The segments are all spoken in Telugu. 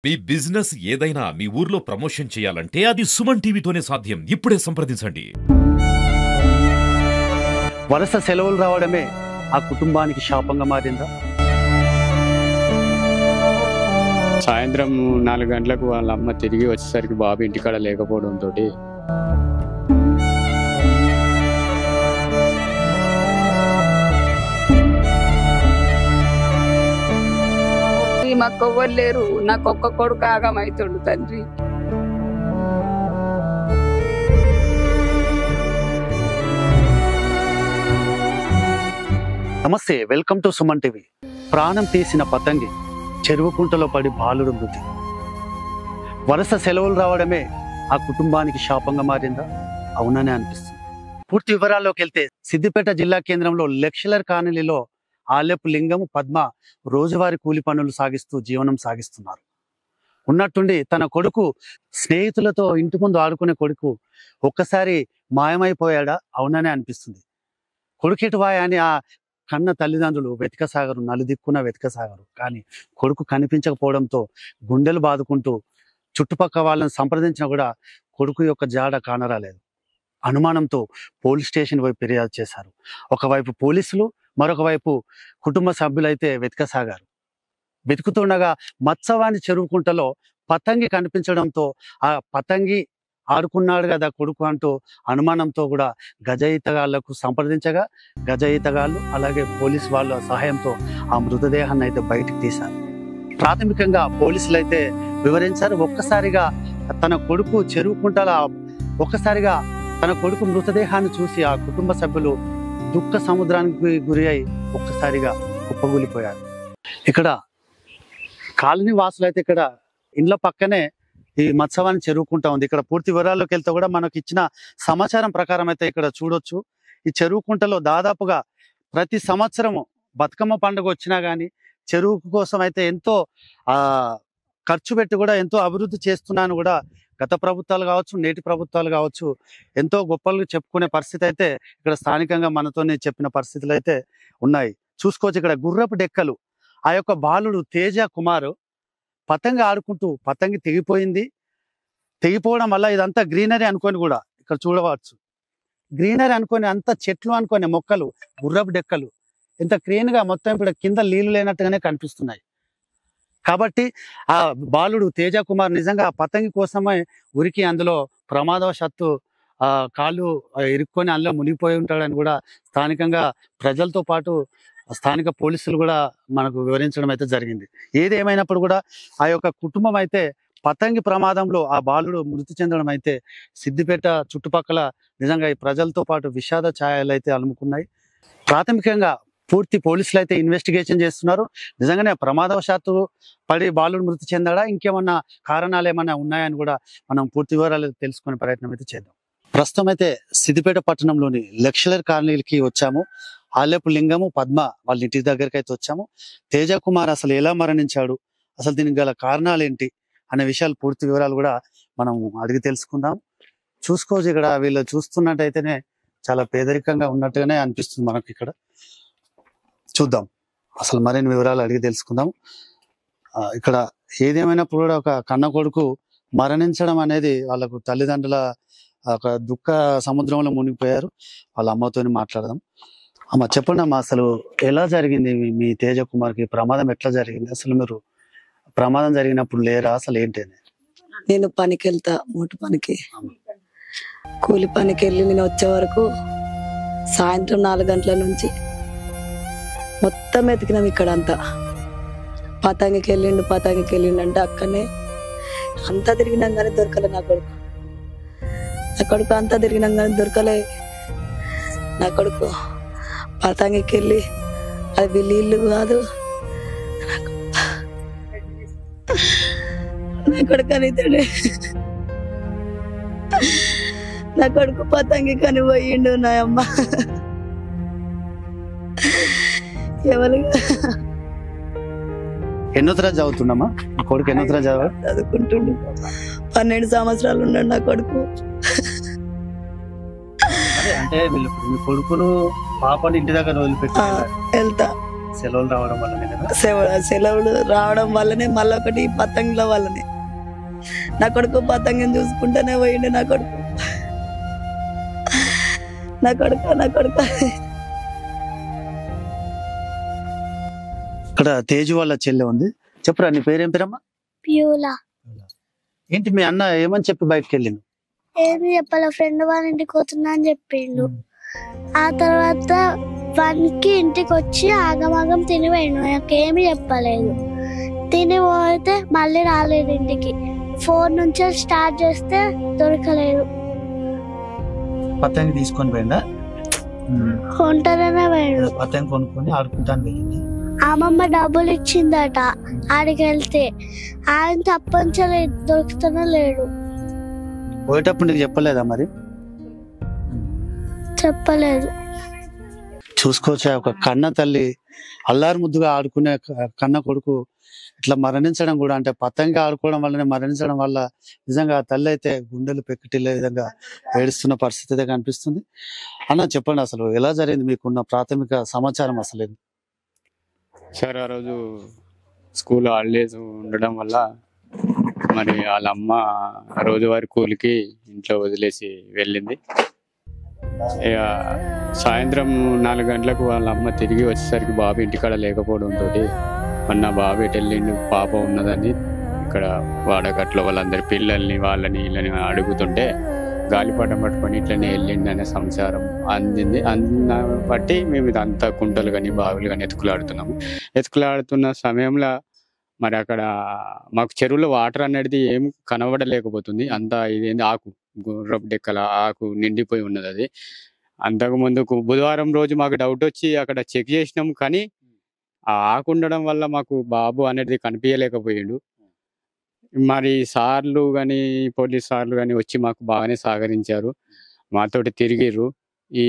మీ బిజినెస్ ఏదైనా మీ ఊర్లో ప్రమోషన్ చేయాలంటే అది సుమన్ టీవీతోనే సాధ్యం. ఇప్పుడే సంప్రదించండి. వరుస సెలవులు రావడమే ఆ కుటుంబానికి శాపంగా మారిందా? సాయంత్రం 4 గంటలకు వాళ్ళ అమ్మ తిరిగి వచ్చేసరికి బాబు ఇంటికాడ లేకపోవడంతో మాకు ఎవ్వరు లేరు. నాకు ఒక్క కొడుకు ఆగమైతుండు తండ్రి. నమస్తే, వెల్కమ్ టు సుమన్ టీవీ. ప్రాణం తీసిన పతంగి చెరువు కుంటలో పడి బాలుడు మృతి. వరుస సెలవులు రావడమే ఆ కుటుంబానికి శాపంగా మారిందా? అవుననే అనిపిస్తుంది. పూర్తి వివరాల్లోకి వెళ్తే సిద్దిపేట జిల్లా కేంద్రంలో లెక్చరర్ కాలనీలో ఆలెపు లింగము పద్మ రోజువారీ కూలి పనులు సాగిస్తూ జీవనం సాగిస్తున్నారు. ఉన్నట్టుండి తన కొడుకు స్నేహితులతో ఇంటి ముందు ఆడుకునే కొడుకు ఒక్కసారి మాయమైపోయాడా? అవుననే అనిపిస్తుంది. కొడుకెటు వాయ అని ఆ కన్న తల్లిదండ్రులు వెతకసాగరు, నలుదిక్కున వెతకసాగరు. కానీ కొడుకు కనిపించకపోవడంతో గుండెలు బాదుకుంటూ చుట్టుపక్కల వాళ్ళని సంప్రదించినా కూడా కొడుకు యొక్క జాడ కానరాలేదు. అనుమానంతో పోలీస్ స్టేషన్ వైపు ఫిర్యాదు చేశారు. ఒకవైపు పోలీసులు, మరొక వైపు కుటుంబ సభ్యులైతే వెతకసాగారు. వెతుకుతుండగా మత్సవాణి చెరువుకుంటలో పతంగి కనిపించడంతో ఆ పతంగి ఆడుకున్నాడు కదా కొడుకు అంటూ అనుమానంతో కూడా గజ ఈతగాళ్లకు సంప్రదించగా గజ ఈతగాళ్ళు అలాగే పోలీసు వాళ్ళ సహాయంతో ఆ మృతదేహాన్ని అయితే బయటికి తీశారు. ప్రాథమికంగా పోలీసులు అయితే వివరించారు. ఒక్కసారిగా తన కొడుకు చెరువుకుంటల ఒక్కసారిగా తన కొడుకు మృతదేహాన్ని చూసి ఆ కుటుంబ సభ్యులు దుఃఖ సముద్రానికి గురి అయి ఒక్కసారిగా కుప్పగూలిపోయారు. ఇక్కడ కాలనీ వాసులు అయితే ఇక్కడ ఇండ్ల పక్కనే ఈ మత్సవాన్ని చెరువుకుంటా ఉంది. ఇక్కడ పూర్తి వివరాల్లోకి వెళ్తే కూడా మనకు ఇచ్చిన సమాచారం ప్రకారం అయితే ఇక్కడ చూడొచ్చు. ఈ చెరువుకుంటలో దాదాపుగా ప్రతి సంవత్సరము బతుకమ్మ పండుగ వచ్చినా కానీ చెరువు కోసం అయితే ఎంతో ఖర్చు పెట్టి కూడా ఎంతో అభివృద్ధి చేస్తున్నాను కూడా గత ప్రభుత్వాలు కావచ్చు, నేటి ప్రభుత్వాలు కావచ్చు ఎంతో గొప్పలు చెప్పుకునే పరిస్థితి అయితే ఇక్కడ స్థానికంగా మనతోనే చెప్పిన పరిస్థితులు అయితే ఉన్నాయి. చూసుకోవచ్చు ఇక్కడ గుర్రపు డెక్కలు. ఆ యొక్క బాలుడు తేజ కుమారు పతంగి ఆడుకుంటూ పతంగి తెగిపోయింది. తెగిపోవడం వల్ల ఇదంతా గ్రీనరీ అనుకొని కూడా ఇక్కడ చూడవచ్చు. గ్రీనరీ అనుకొని అంత చెట్లు అనుకొని మొక్కలు, గుర్రపు డెక్కలు ఎంత క్లీన్గా మొత్తం ఇప్పుడు కింద నీళ్లు లేనట్టుగానే కనిపిస్తున్నాయి. కాబట్టి ఆ బాలుడు తేజ కుమార్ నిజంగా పతంగి కోసమే ఉరికి అందులో ప్రమాదవశాత్తు కాళ్ళు ఇరుక్కొని అందులో మునిగిపోయి ఉంటాడని కూడా స్థానికంగా ప్రజలతో పాటు స్థానిక పోలీసులు కూడా మనకు వివరించడం అయితే జరిగింది. ఏది ఏమైనప్పుడు కూడా ఆ యొక్క కుటుంబం అయితే పతంగి ప్రమాదంలో ఆ బాలుడు మృతి చెందడం అయితే సిద్దిపేట చుట్టుపక్కల నిజంగా ఈ ప్రజలతో పాటు విషాద ఛాయలు అయితే అలుముకున్నాయి. ప్రాథమికంగా పూర్తి పోలీసులు అయితే ఇన్వెస్టిగేషన్ చేస్తున్నారు. నిజంగానే ప్రమాదవశాత్తు పడి బాలుడు మృతి చెందాడా, ఇంకేమన్నా కారణాలు ఏమన్నా ఉన్నాయని కూడా మనం పూర్తి వివరాలు తెలుసుకునే ప్రయత్నం అయితే చేద్దాం. ప్రస్తుతం అయితే సిద్దిపేట పట్టణంలోని లెక్చరర్ కాలనీకి వచ్చాము. ఆలెపు లింగము పద్మ వాళ్ళ ఇంటి దగ్గరికి అయితే వచ్చాము. తేజ కుమార్ అసలు ఎలా మరణించాడు, అసలు దీనికి గల కారణాలు ఏంటి అనే విషయాలు పూర్తి వివరాలు కూడా మనం అడిగి తెలుసుకుందాం. చూసుకోవచ్చు ఇక్కడ వీళ్ళు చూస్తున్నట్టయితేనే చాలా పేదరికంగా ఉన్నట్టుగానే అనిపిస్తుంది మనకి. ఇక్కడ చూద్దాం, అసలు మరిన్ని వివరాలు అడిగి తెలుసుకుందాం. ఇక్కడ ఏదేమైనప్పుడు కూడా ఒక కన్న కొడుకు మరణించడం అనేది వాళ్ళకు తల్లిదండ్రుల ఒక దుఃఖ సముద్రంలో మునిగిపోయారు. వాళ్ళ అమ్మతోని మాట్లాడదాం. అమ్మ చెప్పండి అమ్మ, అసలు ఎలా జరిగింది మీ తేజ కుమార్కి ప్రమాదం? ఎట్లా జరిగింది అసలు? మీరు ప్రమాదం జరిగినప్పుడు లేరా? అసలు ఏంటి? నేను పనికి వెళ్తా, మూట పనికి, కూలి పనికి వెళ్ళి నేను వచ్చే వరకు సాయంత్రం 4 గంటల నుంచి మొత్తం ఎతికినాం ఇక్కడ అంతా. పతంగికి వెళ్ళిండు అంటే అక్కడనే అంతా తిరిగినాం కానీ దొరకలే నా కొడుకు. అంతా తిరిగినాం కానీ దొరకలే నా కొడుకు. పతంగికి వెళ్ళి అది వీళ్ళ ఇల్లు కాదు నా కొడుకు అనితడే. నా కొడుకు పతంగి కని పోయిండు నా అమ్మ. ఎన్నో తరగతి చదువుతున్నామా కొడుకు? ఎన్నో తరగతి చదువుకుంటుండు. 12 సంవత్సరాలు ఉన్నాడు నా కొడుకు. అంటే మీ కొడుకును పాపని ఇంటి దగ్గర వదిలిపెట్టి వెళ్తా సెలవులు రావడం వల్లనే కదా. సెలవులు రావడం వల్లనే, మళ్ళీ ఒకటి ఈ పతంగుల వల్లనే. నా కొడుకు పతంగం చూసుకుంటూనే పోయిండు. నా కొడుకు ఇక్కడ తేజు వాళ్ళ చెల్లె ఉంది. చెప్పురా, నీ పేరేం పేరమ్మా? ప్యూలా. ఏంటి మీ అన్న ఏమని చెప్పి బయటకు వెళ్ళిండు? ఏమి చెప్పాల, ఫ్రెండ్ వాళ్ళ ఇంటికి పోతున్నా అని చెప్పిండు. ఆ తర్వాత 1కి ఇంటికి వచ్చి ఆగమాగం తినిపోయిండు. నాకేమి చెప్పలేదు. తిని పోతే మళ్ళీ రాలేదు ఇంటికి. 4 నుంచి స్టార్ట్ చేస్తే దొరకలేదు. పతంగి తీసుకొని పోయిందా? ఒంటరినే పోయిండు. పతంగి కొనుక్కొని ఆడుకుంటాను వెళ్ళింది. అమ్మమ్మ డబ్బులు ఇచ్చిందట ఆడికి వెళ్తే. ఆయన తప్పనిసరి దొరుకుతూనే లేడు. పోయేటప్పుడు నీకు చెప్పలేదా మరి? చెప్పలేదు. చూసుకోవచ్చా, ఒక కన్న తల్లి అల్లారు ముద్దుగా ఆడుకునే కన్న కొడుకు ఇట్లా మరణించడం కూడా, అంటే పతంగి ఆడుకోవడం వల్లనే మరణించడం వల్ల నిజంగా ఆ తల్లి అయితే గుండెలు పెక్కటిల్లే విధంగా ఏడుస్తున్న పరిస్థితి అయితే కనిపిస్తుంది. అన్న చెప్పండి, అసలు ఎలా జరిగింది? మీకున్న ప్రాథమిక సమాచారం అసలు ఏంది? సార్, ఆ రోజు స్కూల్ హాలిడేస్ ఉండడం వల్ల మరి వాళ్ళ అమ్మ రోజువారి కూలికి ఇంట్లో వదిలేసి వెళ్ళింది. ఇక సాయంత్రం 4 గంటలకు వాళ్ళ అమ్మ తిరిగి వచ్చేసరికి బాబు ఇంటికాడ లేకపోవడంతో మొన్న బాబు ఎటు వెళ్ళిండు, పాప ఉన్నదని ఇక్కడ వాడగట్ల వాళ్ళందరి పిల్లల్ని వాళ్ళని వీళ్ళని అడుగుతుంటే గాలిపటం పట్టుకొని ఇట్లనే వెళ్ళిండి అనే సమాచారం అందింది. అందిన బట్టి మేము ఇదంతా కుంటలు కానీ బావులు కానీ ఎత్తుకులాడుతున్నాము. ఎత్తుకులాడుతున్న సమయంలో మరి అక్కడ మాకు చెరువులో వాటర్ అనేది ఏం కనబడలేకపోతుంది. అంతా ఇదేంది ఆకు, గుర్రపు డెక్కల ఆకు నిండిపోయి ఉన్నది. అది అంతకు ముందుకు బుధవారం రోజు మాకు డౌట్ వచ్చి అక్కడ చెక్ చేసినాం, కానీ ఆ ఆకు ఉండడం వల్ల మాకు బాబు అనేది కనిపించలేకపోయాడు. మరి సార్లు కానీ పోలీస్ సార్లు కానీ వచ్చి మాకు బాగానే సహకరించారు, మాతోటి తిరిగిర్రు. ఈ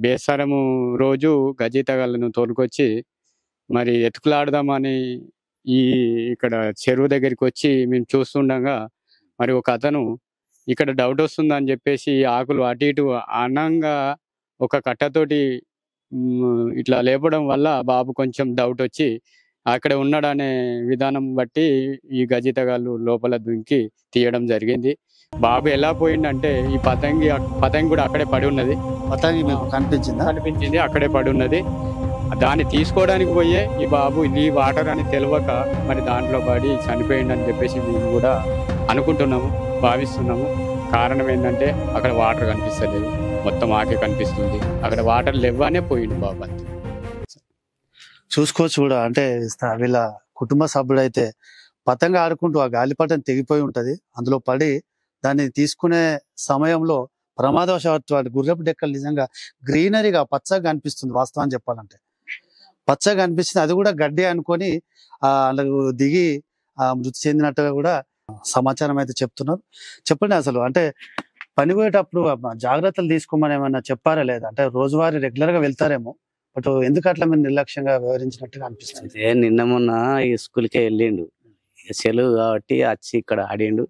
బేసరము రోజు గజీతగాళ్ళను తోలుకొచ్చి మరి ఎత్తుకులాడదామని ఇక్కడ చెరువు దగ్గరికి వచ్చి మేము చూస్తుండగా మరి ఒక అతను ఇక్కడ డౌట్ వస్తుందని చెప్పేసి ఆకులు అటు ఇటు అనంగా ఒక కట్టతోటి ఇట్లా లేపడం వల్ల బాబు కొంచెం డౌట్ వచ్చి అక్కడ ఉన్నాడనే విధానం బట్టి ఈ గజీతగాళ్ళు లోపల దుంకి తీయడం జరిగింది. బాబు ఎలా పోయిందంటే ఈ పతంగి కూడా అక్కడే పడి ఉన్నది. పతంగి మీకు కనిపించింది, అక్కడే పడి ఉన్నది. దాన్ని తీసుకోవడానికి పోయే ఈ బాబు ఈ వాటర్ అని తెలియక మరి దాంట్లో పడి చనిపోయింది అని చెప్పేసి మేము కూడా అనుకుంటున్నాము, భావిస్తున్నాము. కారణం ఏంటంటే అక్కడ వాటర్ కనిపిస్తలేదు, మొత్తం ఆకే కనిపిస్తుంది. అక్కడ వాటర్ లేవనే పోయింది బాబు. అంతే చూసుకోవచ్చు కూడా, అంటే వీళ్ళ కుటుంబ సభ్యుడైతే పతంగా ఆడుకుంటూ ఆ గాలిపటం తెగిపోయి ఉంటది, అందులో పడి దాన్ని తీసుకునే సమయంలో ప్రమాదవశాత్తు వాటి గుర్రపు డెక్కలు నిజంగా గ్రీనరీగా పచ్చగా కనిపిస్తుంది. వాస్తవాన్ని చెప్పాలంటే పచ్చగా కనిపిస్తుంది. అది కూడా గడ్డి అనుకొని అందులో దిగి మృతి చెందినట్టుగా కూడా సమాచారం అయితే చెప్తున్నారు. చెప్పండి, అసలు అంటే పని పోయేటప్పుడు జాగ్రత్తలు తీసుకోమని ఏమన్నా చెప్పారా లేదా? అంటే రోజువారీ రెగ్యులర్ గా వెళ్తారేమో, బట్ ఎందుకు అట్లా మీరు నిర్లక్ష్యంగా వ్యవహరించినట్టుగా అనిపిస్తుంది? నిన్న మొన్న ఈ స్కూల్కే వెళ్ళిండు, సెలవు కాబట్టి వచ్చి ఇక్కడ ఆడిండు.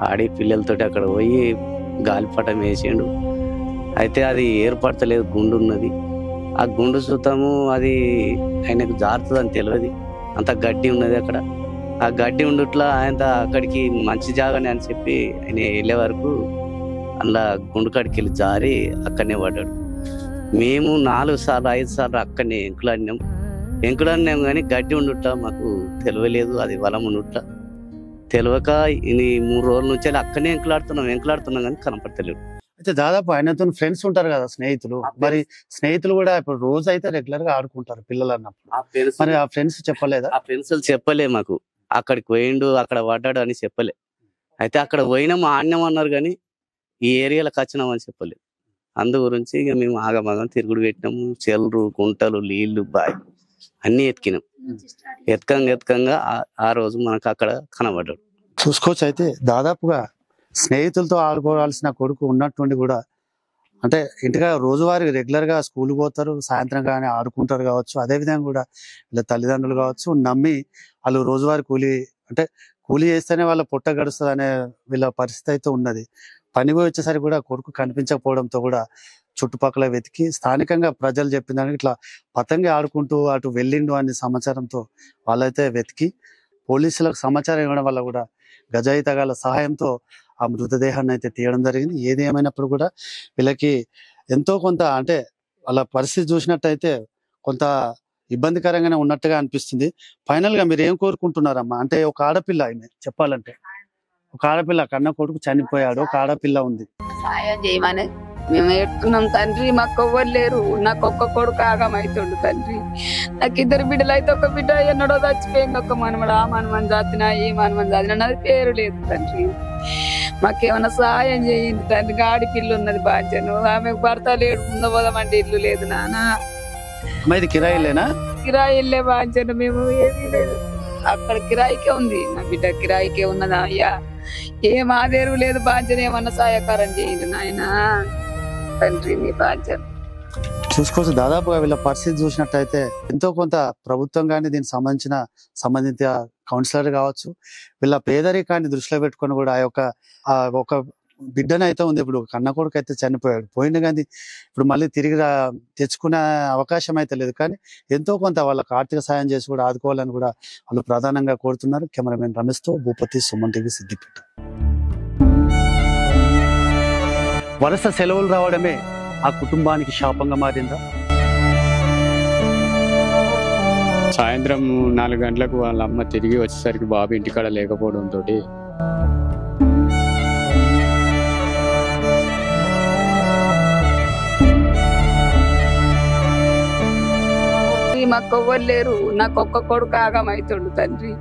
ఆడి పిల్లలతోటి అక్కడ పోయి గాలిపటం వేసిండు. అయితే అది ఏర్పడతలేదు, గుండు ఉన్నది. ఆ గుండు చూద్దాము, అది ఆయనకు జారుతుందని తెలియదు. అంత గడ్డి ఉన్నది అక్కడ. ఆ గడ్డి ఉండుట్లా ఆయన అక్కడికి మంచి జాగానే అని చెప్పి ఆయన వెళ్ళే వరకు అందులో గుండు కాడికి వెళ్ళి జారి అక్కడనే పడ్డాడు. మేము 4 సార్లు 5 సార్లు అక్కడనే ఎంకులాడినాం కానీ గడ్డి ఉండుట్లా మాకు తెలియలేదు. అది వలం ఉండుట్లా తెలియక ఈ 3 రోజుల నుంచి అక్కడనే ఎంకులాడుతున్నాం కానీ కనపడతలేడు. అయితే దాదాపు ఆయనతో ఫ్రెండ్స్ ఉంటారు కదా, స్నేహితులు. మరి స్నేహితులు కూడా ఇప్పుడు రోజు అయితే రెగ్యులర్ గా ఆడుకుంటారు పిల్లలు అన్నప్పుడు, మరి ఆ ఫ్రెండ్స్ చెప్పలేదా? ఆ ఫ్రెండ్స్ చెప్పలే మాకు, అక్కడికి పోయిండు అక్కడ పడ్డాడు అని చెప్పలే. అయితే అక్కడ పోయినాము ఆడినాం అన్నారు కానీ ఈ ఏరియాలోకి వచ్చినామని చెప్పలేదు. అందు గురించి ఇక మేము ఆగమాగం తిరుగుడు పెట్టినాము. చెల్లు, గుంటలు, నీళ్లు, బాయ్ అన్ని ఎత్తికినాం. ఎత్కంగా ఆ రోజు మనకు అక్కడ కనబడ్డాడు. చూసుకోవచ్చు. అయితే దాదాపుగా స్నేహితులతో ఆడుకోవాల్సిన కొడుకు ఉన్నట్టుండి కూడా, అంటే ఇంటిగా రోజువారీ రెగ్యులర్ గా స్కూల్ పోతారు, సాయంత్రం కానీ ఆడుకుంటారు కావచ్చు. అదేవిధంగా కూడా వీళ్ళ తల్లిదండ్రులు కావచ్చు నమ్మి వాళ్ళు రోజువారీ కూలీ చేస్తేనే వాళ్ళ పొట్ట గడుస్తుంది అనే వీళ్ళ పరిస్థితి అయితే ఉన్నది. పని పోయి వచ్చేసరికి కూడా కొడుకు కనిపించకపోవడంతో కూడా చుట్టుపక్కల వెతికి స్థానికంగా ప్రజలు చెప్పిన దానికి ఇట్లా పతంగి ఆడుకుంటూ అటు వెళ్ళిండు అనే సమాచారంతో వాళ్ళైతే వెతికి పోలీసులకు సమాచారం ఇవ్వడం వల్ల కూడా గజాయితగాల సహాయంతో ఆ మృతదేహాన్ని అయితే తీయడం జరిగింది. ఏది ఏమైనప్పుడు కూడా వీళ్ళకి ఎంతో కొంత అంటే వాళ్ళ పరిస్థితి చూసినట్టయితే కొంత ఇబ్బందికరంగానే ఉన్నట్టుగా అనిపిస్తుంది. ఫైనల్ గా మీరు ఏం కోరుకుంటున్నారమ్మా? అంటే ఒక ఆడపిల్ల ఆమె చెప్పాలంటే ఒక ఆడపిల్ల కన్న కొడుకు చనిపోయాడు, ఒక ఆడపిల్ల ఉంది. సాయం చేయమని మేము ఎడుతున్నాం తండ్రి. మాకు ఎవ్వరు లేరు. నాకు ఒక్క కొడుకు ఆగమైతుండు తండ్రి. నాకు 2 బిడ్డలు అయితే ఒక బిడ్డ ఎన్నడో చచ్చిపోయింది. ఒక మనమడు ఆ మనమని జాతినా ఈ మనమని జాతినా నాది పేరు లేదు తండ్రి. మాకేమన్నా సహాయం చేయండి తండ్రి. గాడి పిల్లు ఉన్నది బాధ్యను, ఆమెకు భర్త లేడు, ఉండబోదామంటే ఇల్లు లేదు నాన్న. ఇది కిరాయిలేనా? కిరాయి ఇల్లే బాధ్యను, మేము ఏమీ లేదు. అక్కడ కిరాయికే ఉంది, నా బిడ్డ కిరాయికే ఉన్నదా అయ్యా. ఏం ఆదేరు లేదు బాధ్యత. ఏమన్నా సహాయకారం చేయండి నాయన తండ్రి, నీ బాధ్యత. చూసుకోవచ్చు. దాదాపుగా వీళ్ళ పరిస్థితి చూసినట్టయితే ఎంతో కొంత ప్రభుత్వం కానీ దీనికి సంబంధిత కౌన్సిలర్ కావచ్చు, వీళ్ళ పేదరికాన్ని దృష్టిలో పెట్టుకొని కూడా ఒక బిడ్డన అయితే ఉంది. ఇప్పుడు కన్న కొడుకు అయితే చనిపోయాడు, పోయింది కానీ ఇప్పుడు మళ్ళీ తిరిగి తెచ్చుకునే అవకాశం అయితే లేదు. కానీ ఎంతో కొంత వాళ్ళకి ఆర్థిక సాయం చేసి కూడా ఆదుకోవాలని కూడా వాళ్ళు ప్రధానంగా కోరుతున్నారు. కెమెరామెన్ రమేష్తో భూపతి, సుమన్ టీవీ, సిద్దిపేట. వరుస సెలవులు రావడమే ఆ కుటుంబానికి శాపంగా మారిందా? సాయంత్రం 4 గంటలకు వాళ్ళ అమ్మ తిరిగి వచ్చేసరికి బాబు ఇంటికాడ లేకపోవడంతో మాకు ఎవ్వరు లేరు. నాకు ఒక్క కొడుకు ఆగమైతుండు తండ్రి.